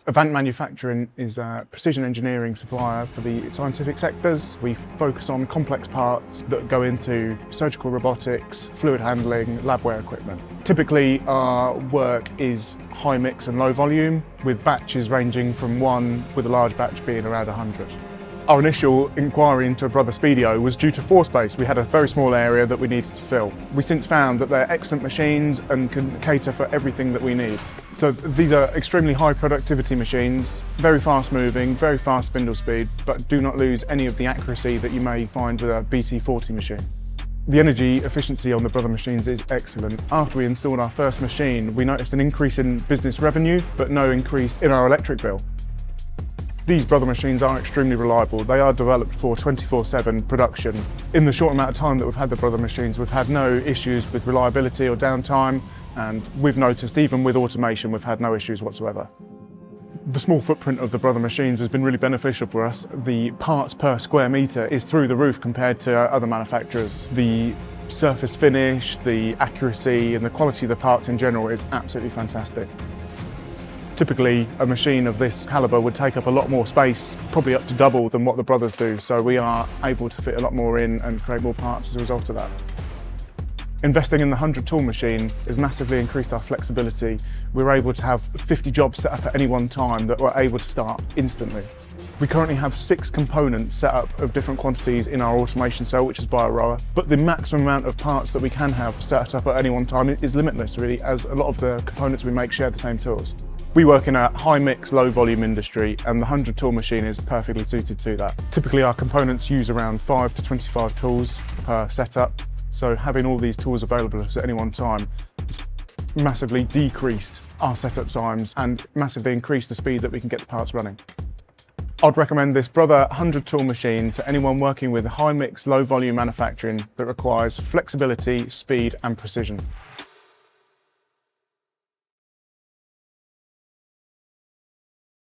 Avant Manufacturing is a precision engineering supplier for the scientific sectors. We focus on complex parts that go into surgical robotics, fluid handling, labware equipment. Typically our work is high mix and low volume, with batches ranging from 1 with a large batch being around 100. Our initial inquiry into Brother SPEEDIO was due to floor space. We had a very small area that we needed to fill. We since found that they're excellent machines and can cater for everything that we need. So these are extremely high productivity machines, very fast moving, very fast spindle speed, but do not lose any of the accuracy that you may find with a BT40 machine. The energy efficiency on the Brother machines is excellent. After we installed our first machine, we noticed an increase in business revenue, but no increase in our electric bill. These Brother machines are extremely reliable. They are developed for 24/7 production. In the short amount of time that we've had the Brother machines, we've had no issues with reliability or downtime, and we've noticed even with automation, we've had no issues whatsoever. The small footprint of the Brother machines has been really beneficial for us. The parts per square metre is through the roof compared to other manufacturers. The surface finish, the accuracy and the quality of the parts in general is absolutely fantastic. Typically, a machine of this calibre would take up a lot more space, probably up to double than what the Brothers do, so we are able to fit a lot more in and create more parts as a result of that. Investing in the 100 tool machine has massively increased our flexibility. We're able to have 50 jobs set up at any one time that we're able to start instantly. We currently have 6 components set up of different quantities in our automation cell, which is by a rower, but the maximum amount of parts that we can have set up at any one time is limitless really, as a lot of the components we make share the same tools. We work in a high mix, low volume industry, and the 100 tool machine is perfectly suited to that. Typically our components use around 5 to 25 tools per setup, so having all these tools available at any one time has massively decreased our setup times and massively increased the speed that we can get the parts running. I'd recommend this Brother 100 tool machine to anyone working with high mix, low volume manufacturing that requires flexibility, speed and precision.